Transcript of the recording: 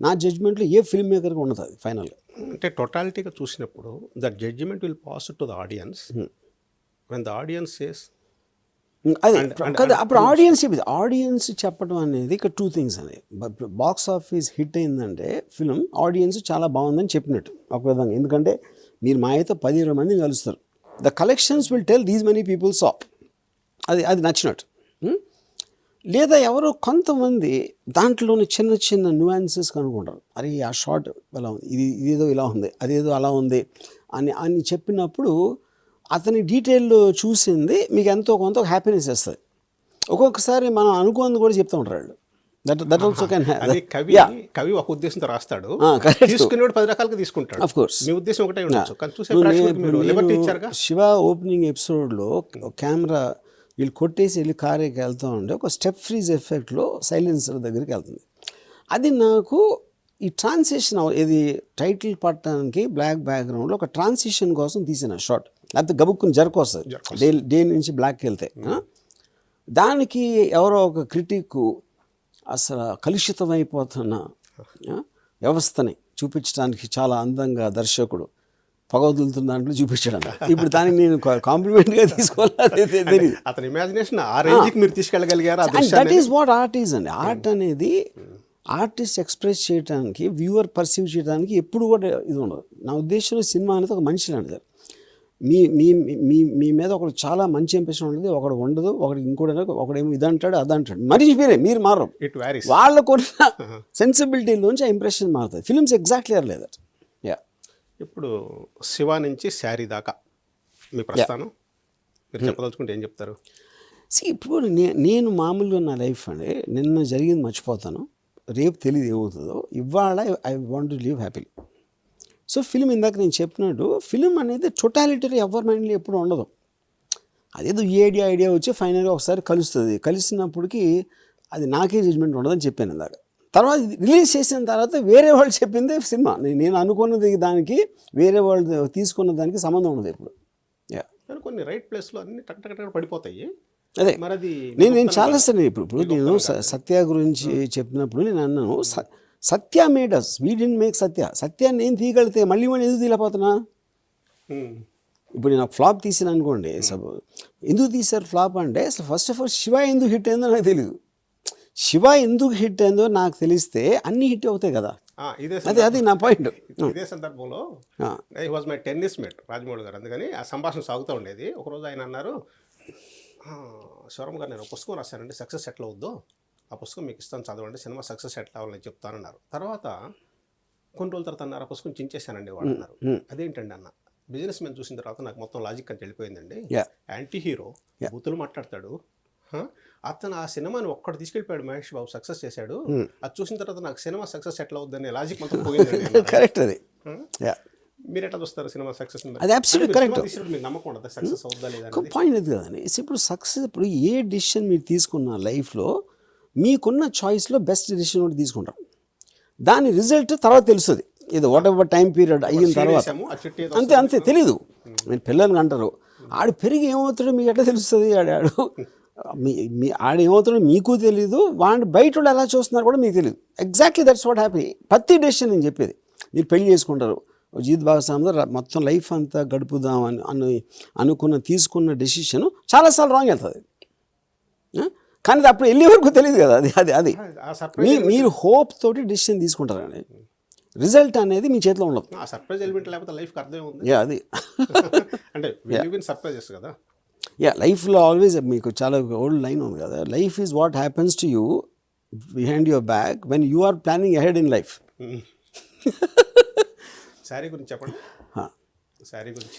నా జడ్జ్మెంట్లో a film మేకర్కి ఉండదు అది ఫైనల్గా. అంటే టోటాలిటీగా చూసినప్పుడు that judgement will pass to the audience when the audience says అదే కదా. అప్పుడు ఆడియన్స్ చెప్పడం అనేది ఇక్కడ 2 things అనేది. బాక్స్ ఆఫీస్ హిట్ అయిందంటే ఫిల్మ్ ఆడియన్స్ చాలా బాగుందని చెప్పినట్టు ఒక విధంగా. ఎందుకంటే మీరు మా అయితే 10-20 మంది కలుస్తారు. The collections will tell these many people సా, అది నచ్చినట్టు. లేదా ఎవరో కొంతమంది దాంట్లోని చిన్న చిన్న న్యూయాన్సెస్ కనుక్కుంటారు. అరే ఆ షార్ట్ ఇలా ఉంది, ఇదేదో ఇలా ఉంది, అదేదో అలా ఉంది అని చెప్పినప్పుడు అతని డీటెయిల్ చూసింది మీకు ఎంతో కొంత హ్యాపీనెస్ ఇస్తుంది. ఒక్కొక్కసారి మనం అనుకోని కూడా చెప్తూ ఉంటారు వాళ్ళు. దట్ ఆల్సో కెన్ కవి ఒక ఉద్దేశంతో రాస్తాడు, తీసుకునేవాడు 10 రకాలుగా తీసుకుంటాడు. ఆఫ్ కోర్స్ మీ ఉద్దేశం ఒకటే ఉండొచ్చు, కానీ చూసే ప్రేక్షకులకు మీరు లిబర్టీ ఇచ్చారుగా. శివ ఓపెనింగ్ ఎపిసోడ్లో కెమెరా వీళ్ళు కొట్టేసి వెళ్ళి కారేకి వెళ్తూ ఉండే ఒక స్టెప్ ఫ్రీజ్ ఎఫెక్ట్లో సైలెన్సర్ దగ్గరికి వెళ్తుంది. అది నాకు ఈ ట్రాన్సిషన్ ఇది టైటిల్ పట్టడానికి బ్లాక్ బ్యాక్గ్రౌండ్లో ఒక ట్రాన్సిషన్ కోసం తీసిన షాట్. లేకపోతే గబుక్కుని వస్తుంది డే నుంచి బ్లాక్కి వెళ్తే. దానికి ఎవరో ఒక క్రిటిక్ అసలు కలుషితమైపోతున్న వ్యవస్థని చూపించడానికి చాలా అందంగా దర్శకుడు పొగదులుతున్న దాంట్లో చూపించడం. ఇప్పుడు దానికి నేను కాంప్లిమెంట్గా తీసుకోవాలి. అతని ఇమాజినేషన్ ఆ రేంజ్కి మీరు తీసుకెళ్ళగలిగారు. That is what art is అండి. ఆర్ట్ అనేది ఆర్టిస్ట్ ఎక్స్ప్రెస్ చేయడానికి, వ్యూవర్ పర్సీవ్ చేయడానికి ఎప్పుడు కూడా ఇది ఉండదు. నా ఉద్దేశంలో సినిమా అనేది ఒక మనిషి లాంటిది. మీ మీ మీ మీ మీద ఒకడు చాలా మంచి ఇంప్రెషన్ ఉంటుంది, ఒకడు ఉండదు, ఒకటి ఇంకోటి ఒకడేమో ఇది అంటాడు అది అంటాడు. మనిషి మీరు మారరు. వాళ్ళకున్న సెన్సిబిలిటీలోంచి ఆ ఇంప్రెషన్ మారుతుంది. ఫిల్మ్స్ ఎగ్జాక్ట్లీ ఆర్ లేదు. ఇప్పుడు శివ నుంచి శారీ దాకా మీ ప్రస్థానం మీరు చెప్పదలుచుకుంటే ఏం చెప్తారు? ఇప్పుడు నేను మామూలుగా నా లైఫ్ అండి, నిన్న జరిగింది మర్చిపోతాను, రేపు తెలియదు ఏమవుతుందో. ఇవాళ I want to live happily. So film ఇందాక నేను చెప్పినట్టు ఫిల్మ్ అనేది టోటాలిటీ ఎవరి మైండ్లో ఎప్పుడు ఉండదు. అదేదో ఐడియా వచ్చి ఫైనల్గా ఒకసారి కలుస్తుంది. కలిసినప్పటికీ అది నాకే జడ్జ్మెంట్ ఉండదని చెప్పాను ఇందాక. తర్వాత రిలీజ్ చేసిన తర్వాత వేరే వాళ్ళు చెప్పిందే సినిమా. నేను అనుకున్నది దానికి వేరే వాళ్ళు తీసుకున్న దానికి సంబంధం ఉండదు ఇప్పుడు. కొన్ని రైట్ ప్లేస్లో అన్ని టక్ పడిపోతాయి. అదే నేను చాలాసార్లు ఇప్పుడు నేను సత్య గురించి చెప్పినప్పుడు నేను అన్నాను, Satya made us, we didn't make Satya. సత్యాన్ని నేను తీయగలిగితే మళ్ళీ ఎందుకు తీయలేకపోతున్నా? ఇప్పుడు నేను ఫ్లాప్ తీసిన అనుకోండి, ఎందుకు తీశారు ఫ్లాప్ అంటే అసలు ఫస్ట్ ఆఫ్ ఆల్ శివ ఎందుకు హిట్ అయిందో నాకు తెలియదు. శివ ఎందుకు హిట్ అయిందో నాకు తెలిస్తే అన్ని హిట్ అవుతాయి కదా. అది నా పాయింట్. ఇదే సందర్భంలో I was my tennis mate Rajamouli garu. అందుకని ఆ సంభాషణ సాగుతూ ఉండేది. ఒకరోజు ఆయన అన్నారు, శివరామ్ గారు నేను పుస్తకం రాశానండి, సక్సెస్ ఎట్లా అవుద్దో ఆ పుస్తకం మీకు ఇస్తాను చదవండి, సినిమా సక్సెస్ ఎట్లా అవ్వాలని చెప్తానన్నారు. తర్వాత కొన్ని రోజుల తర్వాత అన్నారు, ఆ పుస్తకం చించేశానండి వాడు అన్నారు. అదేంటండి అన్న, బిజినెస్ మ్యాన్ చూసిన తర్వాత నాకు మొత్తం లాజిక్ అని వెళ్ళిపోయిందండి. యాంటీ హీరో బూతులు మాట్లాడతాడు, అతను ఆ సినిమాని ఒక్కడు తీసుకెళ్ళిపోయాడు, మహేష్ బాబు సక్సెస్ చేశాడు, అది చూసిన తర్వాత నాకు సినిమా సక్సెస్ ఎట్లా అవుద్దని లాజిక్ మొత్తం పోయిందండి. కరెక్ట్. అది మీరు ఎట్లా చూస్తారు సినిమా సక్సెస్? అది అబ్సల్యూట్ కరెక్ట్. మీకు నమ్మకం ఉండదు సక్సెస్ అవుద్దా లేదా? పాయింట్ అది కదండి. ఇప్పుడు సక్సెస్, ఇప్పుడు ఏ డిసిషన్ మీరు తీసుకున్న లైఫ్లో మీకున్న చాయిస్లో బెస్ట్ డిసిషన్ ఒకటి తీసుకుంటారు. దాని రిజల్ట్ తర్వాత తెలుస్తుంది. ఇది వాట్ ఎవర్ టైం పీరియడ్ అయిన తర్వాత అంతే తెలీదు. మీరు పిల్లలకి అంటారు, ఆడు పెరిగి ఏమవుతాడో మీకు ఎట్లా తెలుస్తుంది? ఆడేమవుతాడో మీకు తెలీదు, వాడిని బయట వాళ్ళు ఎలా చూస్తున్నారు కూడా మీకు తెలియదు. Exactly that's what happy. ప్రతి డెసిషన్ నేను చెప్పేది, మీరు పెళ్లి చేసుకుంటారు, జీత్ భాగస్వామితో మొత్తం లైఫ్ అంతా గడుపుదామని అనుకున్న తీసుకున్న డెసిషన్ చాలాసార్లు రాంగ్ వెళ్తుంది. కానీ అప్పుడు వెళ్ళే వరకు తెలియదు కదా. అది మీరు హోప్ తోటి డెసిషన్ తీసుకుంటారండి. రిజల్ట్ అనేది మీ చేతిలో ఉండదు. సర్ప్రైజ్ ఎలిమెంట్ లేకపోతే లైఫ్కి అర్థం ఉంది. అది అంటే సర్ప్రైజెస్ కదా. లైఫ్లో ఆల్వేస్ మీకు చాలా ఓల్డ్ లైన్ ఉంది కదా, life is what happens to you behind your back when you are planning ahead in life. Sari గురించి చెప్పండి. శారీ గురించి